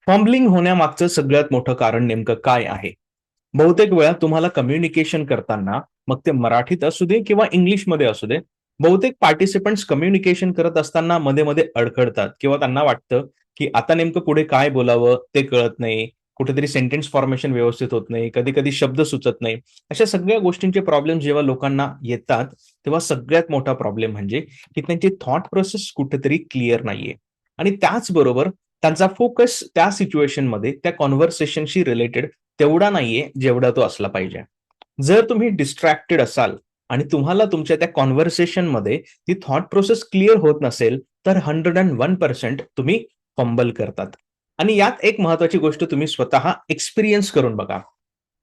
Fumbling होण्यामागचं सगळ्यात मोठं कारण नेमकं काय आहे? बहुतेक वेळा तुम्हाला कम्युनिकेशन करताना, मग ते मराठीत असू दे किंवा इंग्लिशमध्ये असू दे, बहुतेक पार्टिसिपंट्स कम्युनिकेशन करत असताना मध्ये-मध्ये अडखळतात किंवा त्यांना वाटतं, की आता नेमकं पुढे काय बोलावं ते कळत नाही. कुठेतरी सेंटेन्स फॉर्मेशन व्यवस्थित होत नाही. कधी-कधी शब्द सुचत नाही. अशा सगळ्या गोष्टींचे प्रॉब्लेम जेव्हा लोकांना येतात, तेव्हा सगळ्यात मोठा प्रॉब्लेम म्हणजे, की त्यांची थॉट प्रोसेस कुठेतरी क्लिअर नाहीये. आणि त्याचबरोबर त्यांचा फोकस त्या सिच्युएशनमध्ये, त्या कन्व्हर्सेशनशी रिलेटेड तेवढा नाहीये, जेवढा तो असला पाहिजे. जर तुम्ही डिस्ट्रॅक्टेड असाल आणि तुम्हाला तुमच्या त्या कन्व्हर्सेशनमध्ये ती थॉट प्रोसेस क्लिअर होत नसेल, तर 101% तुम्ही फंबल करतात. आणि यात एक महत्त्वाची गोष्ट तुम्ही स्वतः एक्सपिरियन्स करून बघा.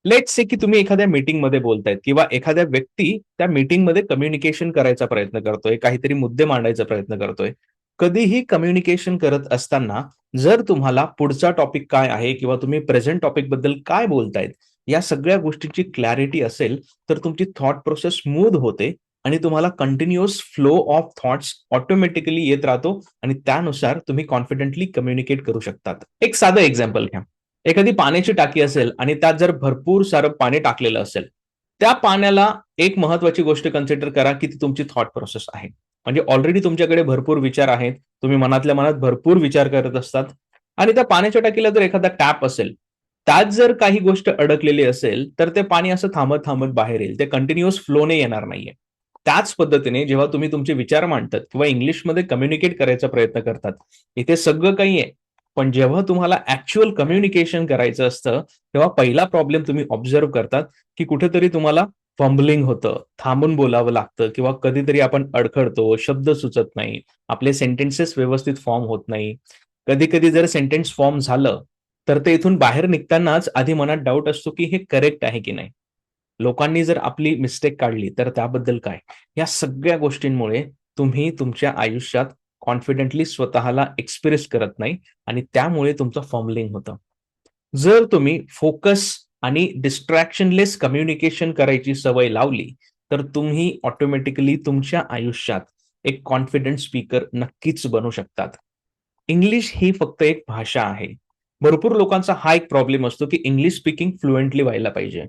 लेट्स से की तुम्ही एखाद्या मीटिंगमध्ये बोलतायत किंवा एखाद्या व्यक्ती त्या मीटिंगमध्ये कम्युनिकेशन करायचा प्रयत्न करतोय, काहीतरी मुद्दे मांडायचा प्रयत्न करतोय. कधीही कम्युनिकेशन करत असताना जर तुम्हाला पुढचा टॉपिक काय आहे किंवा तुम्ही प्रेझेंट टॉपिकबद्दल काय बोलतायत, या सगळ्या गोष्टींची क्लॅरिटी असेल, तर तुमची थॉट प्रोसेस स्मूथ होते आणि तुम्हाला continuous flow of thoughts automatically येत राहतो आणि त्यानुसार तुम्ही कॉन्फिडेंटली कम्युनिकेट करू शकतात. एक साधं एक्झाम्पल घ्या. एखादी पाण्याची टाकी असेल आणि त्यात जर भरपूर सारं पाणी टाकलेलं असेल, त्या पाण्याला एक महत्त्वाची गोष्ट कन्सिडर करा, की ती तुमची थॉट प्रोसेस आहे. म्हणजे ऑलरेडी तुमच्याकडे भरपूर विचार आहेत. तुम्ही मनातल्या मनात भरपूर विचार करत असतात आणि त्या पाण्याच्या टाकीला जर एखादा टॅप असेल, त्यात जर काही गोष्ट अडकलेली असेल, तर ते पाणी असं थांबत-थांबत बाहेर येईल. ते कंटिन्युअस फ्लोने येणार नाहीये. त्याच पद्धतीने जेव्हा तुम्ही तुमचे विचार मांडतात किंवा इंग्लिशमध्ये कम्युनिकेट करायचा प्रयत्न करतात, इथे सगळं काही आहे. पण जेव्हा तुम्हाला ॲक्चुअल कम्युनिकेशन करायचं असतं, तेव्हा पहिला प्रॉब्लेम तुम्ही ऑब्झर्व्ह करतात, की कुठेतरी तुम्हाला फंबलिंग होतं, थांबून बोलावं लागतं किंवा कधीतरी आपण अडखळतो, शब्द सुचत नाही, आपले सेंटेन्सेस व्यवस्थित फॉर्म होत नाही. कधी-कधी जर सेंटेन्स फॉर्म झालं, तर ते इथून बाहेर निघतानाच आधी मनात डाऊट असतो, की हे करेक्ट आहे की नाही? लोकांनी जर आपली मिस्टेक काढली, तर त्याबद्दल काय? या सगळ्या गोष्टींमुळे तुम्ही तुमच्या आयुष्यात कॉन्फिडेंटली स्वतःला एक्सप्रेस करत नाही आणि त्यामुळे तुमचं फंबलिंग होतं. जर तुम्ही फोकस आणि डिस्ट्रॅक्शनलेस कम्युनिकेशन करायची सवय लावली, तर तुम्ही ऑटोमॅटिकली तुमच्या आयुष्यात एक कॉन्फिडंट स्पीकर नक्कीच बनू शकतात. इंग्लिश ही फक्त एक भाषा आहे. भरपूर लोकांचा हा एक प्रॉब्लेम असतो, की इंग्लिश स्पीकिंग फ्लुएंटली व्हायला पाहिजे.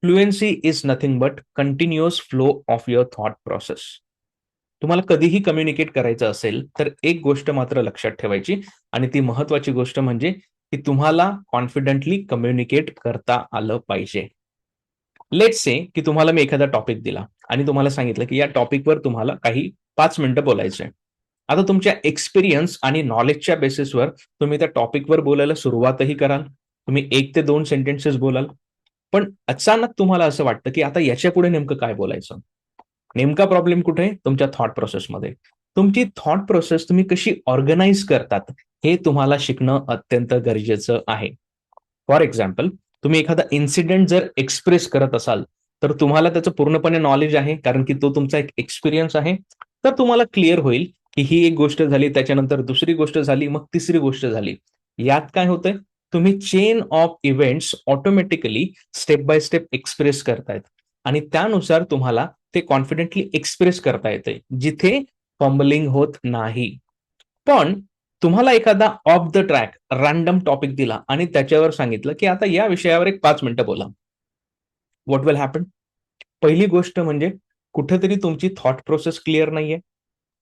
Fluency is nothing but continuous flow of your thought process. तुम्हाला कधीही कम्युनिकेट करायचं असेल, तर एक गोष्ट मात्र लक्षात ठेवायची आणि ती महत्त्वाची गोष्ट म्हणजे, की तुम्हाला कॉन्फिडेंटली कम्युनिकेट करता आलं पाहिजे. लेट्स से की तुम्हाला मी एखादा टॉपिक दिला आणि तुम्हाला सांगितलं, की या टॉपिकवर तुम्हाला काही 5 मिनिटं बोलायचंय. आता तुमच्या एक्सपिरियन्स आणि नॉलेजच्या बेसिसवर तुम्ही त्या टॉपिकवर बोलायला सुरुवातही कराल. तुम्ही 1 ते 2 सेंटेन्सेस बोलाल. पण अचानक तुम्हाला असं वाटतं, की आता याच्यापुढे नेमकं काय बोलायचं? नेमका प्रॉब्लेम कुठे आहे? तुमच्या थॉट प्रोसेसमध्ये. तुमची थॉट प्रोसेस तुम्ही कशी ऑर्गनाइज करतात, हे तुम्हाला शिकणं अत्यंत गरजेचं आहे. फॉर एक्झाम्पल, तुम्ही एखादा इन्सिडेंट जर एक्सप्रेस करत असाल, तर तुम्हाला त्याचं पूर्णपणे नॉलेज आहे, कारण की तो तुमचा एक एक्सपिरियन्स आहे. तर तुम्हाला क्लिअर होईल, की ही एक गोष्ट झाली, त्याच्यानंतर दुसरी गोष्ट झाली, मग तिसरी गोष्ट झाली. यात काय होतंय? तुम्ही chain of events automatically step by step express करतायत आणि त्यानुसार तुम्हाला ते कॉन्फिडेंटली एक्सप्रेस करता येतंय, जिथे फंबलिंग होत नाही. पण तुम्हाला एखादा of the track random topic दिला आणि त्याच्यावर सांगितलं, की आता या विषयावर एक 5 मिनिटं बोला. What will happen? पहिली गोष्ट म्हणजे कुठेतरी तुमची थॉट प्रोसेस क्लिअर नाहीये,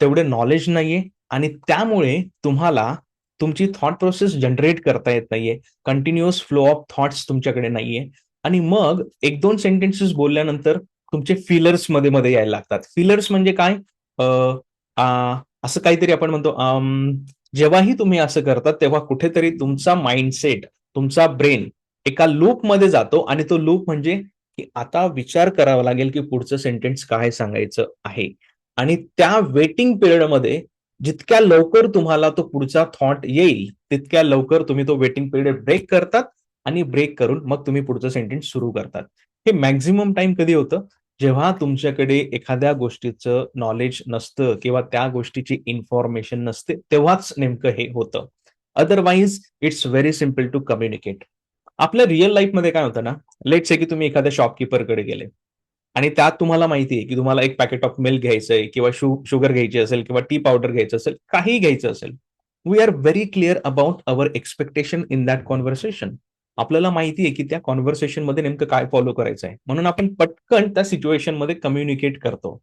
तेवढे नॉलेज नाहीये आणि त्यामुळे तुम्हाला तुमची थॉट प्रोसेस जनरेट करता येत नाहीये. कंटिन्युअस फ्लो ऑफ थॉट्स तुमच्याकडे नाहीये आणि मग 1-2 सेंटेन्सेस बोलल्यानंतर तुमचे फिलर्स मध्ये-मध्ये यायला लागतात. फिलर्स म्हणजे काय? अ, आ, असं काहीतरी आपण म्हणतो जेव्हाही तुम्ही असं करता, तेव्हा कुठेतरी तुमचा माइंडसेट, तुमचा ब्रेन एका लूपमध्ये जातो आणि तो लूप म्हणजे की आता विचार करावा लागेल, की पुढचं सेंटेन्स काय सांगायचं आहे. आणि त्या वेटिंग पिरियडमध्ये जितक्या लवकर तुम्हाला तो पुढचा थॉट येईल, तितक्या लवकर तुम्ही तो वेटिंग पिरियड ब्रेक करतात आणि ब्रेक करून मग तुम्ही पुढचं सेंटेन्स सुरू करतात. हे मॅक्सिमम टाईम कधी होतं? जेव्हा तुमच्याकडे एखाद्या गोष्टीचं नॉलेज नसतं किंवा त्या गोष्टीची इन्फॉर्मेशन नसते, तेव्हाच नेमकं हे होतं. Otherwise it's very simple to communicate. आपल्या रिअल लाईफमध्ये काय होतं ना, लेट्स से की तुम्ही एखाद्या शॉपकीपरकडे गेले आणि त्यात तुम्हाला माहिती आहे, की तुम्हाला एक पॅकेट ऑफ मिल्क घ्यायचंय किंवा शुगर घ्यायची असेल किंवा टी पावडर घ्यायचं असेल, काहीही घ्यायचं असेल. We are very clear about our expectation in that conversation. आपल्याला माहिती आहे की त्या कॉन्व्हर्सेशन मध्ये नेमकं काय फॉलो करायचं आहे, म्हणून आपण पटकन त्या सिच्युएशन मध्ये कम्युनिकेट करतो.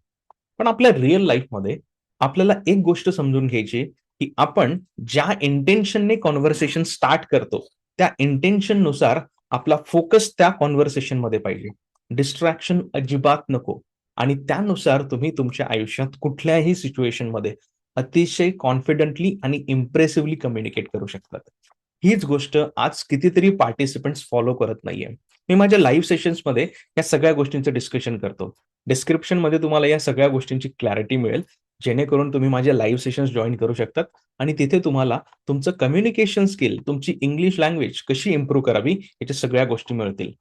पण आपल्या रिअल लाईफमध्ये आपल्याला एक गोष्ट समजून घ्यायची की आपण ज्या इंटेन्शनने कॉन्व्हर्सेशन स्टार्ट करतो त्या इंटेन्शन नुसार आपला फोकस त्या कॉन्व्हर्सेशन मध्ये पाहिजे. डिस्ट्रॅक्शन अजिबात नको. आणि त्यानुसार तुम्ही तुमच्या आयुष्यात कुठल्याही सिच्युएशन मध्ये अतिशय कॉन्फिडंटली आणि इम्प्रेसिव्हली कम्युनिकेट करू शकतात. हीच गोष्ट आज कितीतरी पार्टिसिपंट्स फॉलो करत नाहीये. मी माझ्या लाईव्ह सेशन्समध्ये या सगळ्या गोष्टींचं डिस्कशन करतो. डिस्क्रिप्शनमध्ये तुम्हाला या सगळ्या गोष्टींची क्लॅरिटी मिळेल, जेणेकरून तुम्ही माझे लाईव्ह सेशन्स जॉइन करू शकतात आणि तिथे तुम्हाला तुमचं कम्युनिकेशन स्किल, तुमची इंग्लिश लँग्वेज कशी इम्प्रूव्ह करावी याच्या सगळ्या गोष्टी मिळतील.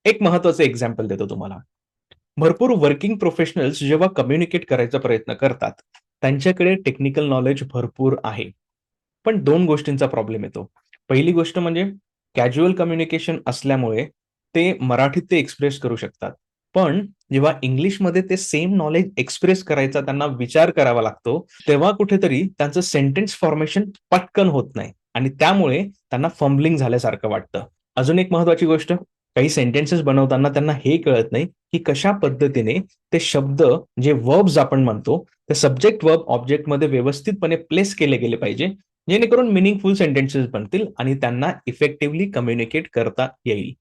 एक महत्वाचं एक्झाम्पल देतो तुम्हाला. भरपूर वर्किंग प्रोफेशनल्स जेव्हा कम्युनिकेट करायचा प्रयत्न करतात, त्यांच्याकडे टेक्निकल नॉलेज भरपूर आहे. पण 2 गोष्टींचा प्रॉब्लेम येतो. पहिली गोष्ट म्हणजे कॅज्युअल कम्युनिकेशन असल्यामुळे ते मराठीत ते एक्सप्रेस करू शकतात. पण जेव्हा इंग्लिशमध्ये ते सेम नॉलेज एक्सप्रेस करायचा त्यांना विचार करावा लागतो, तेव्हा कुठेतरी त्यांचं सेंटेन्स फॉर्मेशन पटकन होत नाही आणि त्यामुळे त्यांना फंबलिंग झाल्यासारखं वाटतं. अजून एक महत्वाची गोष्ट, काही सेंटेन्सेस बनवताना त्यांना हे कळत नाही की कशा पद्धतीने ते शब्द, जे वर्ब्स आपण म्हणतो, ते सब्जेक्ट वर्ब ऑब्जेक्टमध्ये व्यवस्थितपणे प्लेस केले गेले पाहिजे, जेणेकरून मिनिंगफुल सेंटेन्सेस बनतील आणि त्यांना इफेक्टिव्हली कम्युनिकेट करता येईल.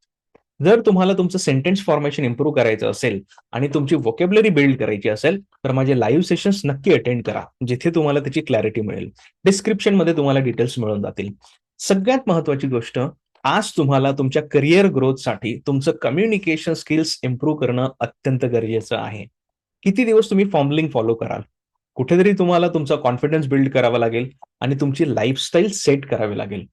जर तुम्हाला तुमचं सेंटेन्स फॉर्मेशन इम्प्रूव्ह करायचं असेल आणि तुमची व्होकॅब्युलरी बिल्ड करायची असेल, तर माझे लाईव्ह सेशन्स नक्की अटेंड करा, जिथे तुम्हाला त्याची क्लॅरिटी मिळेल. डिस्क्रिप्शनमध्ये तुम्हाला डिटेल्स मिळून जातील. सगळ्यात महत्वाची गोष्ट, आज तुम्हाला तुमच्या करिअर ग्रोथसाठी तुमचं कम्युनिकेशन स्किल्स इम्प्रूव्ह करणं अत्यंत गरजेचं आहे. किती दिवस तुम्ही फॉर्मलिंग फॉलो कराल? कुठेतरी तुम्हाला तुमचा कॉन्फिडन्स बिल्ड करावा लागेल आणि तुमची लाईफस्टाईल सेट करावी लागेल.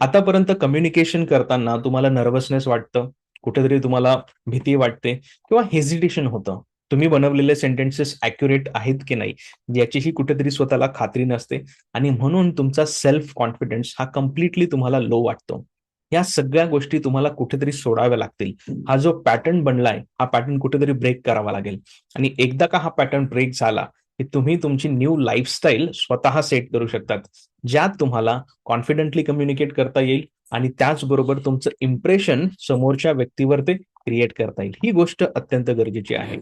आतापर्यंत कम्युनिकेशन करताना तुम्हाला नर्व्हसनेस वाटतं, कुठेतरी तुम्हाला भीती वाटते किंवा हेजिटेशन होतं. तुम्ही बनवलेले सेंटेन्सेस ॲक्युरेट आहेत की नाही, याचीही कुठेतरी स्वतःला खात्री नसते आणि म्हणून तुमचा सेल्फ कॉन्फिडन्स हा कम्प्लिटली तुम्हाला लो वाटतो. या सगळ्या गोष्टी तुम्हाला कुठेतरी सोडाव्या लागतील. हा जो पॅटर्न बनलाय, हा पॅटर्न कुठेतरी ब्रेक करावा लागेल आणि एकदा का हा पॅटर्न ब्रेक झाला, की तुम्ही तुमची न्यू लाईफस्टाईल स्वतः सेट करू शकतात, ज्यात तुम्हाला कॉन्फिडंटली कम्युनिकेट करता येईल आणि त्याचबरोबर तुमचं इम्प्रेशन समोरच्या व्यक्तीवर ते क्रिएट करता येईल. ही गोष्ट अत्यंत गरजेची आहे.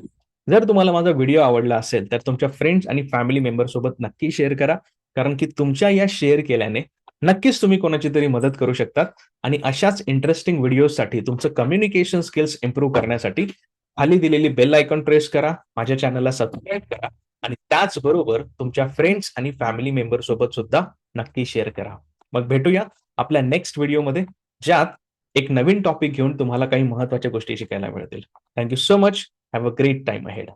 जर तुम्हाला माझा व्हिडिओ आवडला असेल, तर तुमच्या फ्रेंड्स आणि फॅमिली मेंबर सोबत नक्की शेअर करा. कारण की तुमच्या या शेअर केल्याने नक्कीच तुम्ही कोणाची तरी मदत करू शकतात आणि अशाच इंटरेस्टिंग व्हिडिओसाठी, तुमचं कम्युनिकेशन स्किल्स इम्प्रूव्ह करण्यासाठी खाली दिलेली बेल आयकॉन प्रेस करा, माझ्या चॅनलला सबस्क्राईब करा आणि त्याचबरोबर तुमच्या फ्रेंड्स आणि फॅमिली मेंबर सोबत सुद्धा नक्की शेअर करा. मग भेटूया आपल्या नेक्स्ट व्हिडिओमध्ये, ज्यात एक नवीन टॉपिक घेऊन तुम्हाला काही महत्वाच्या गोष्टी शिकायला मिळतील. Thank you so much. Have a great time ahead.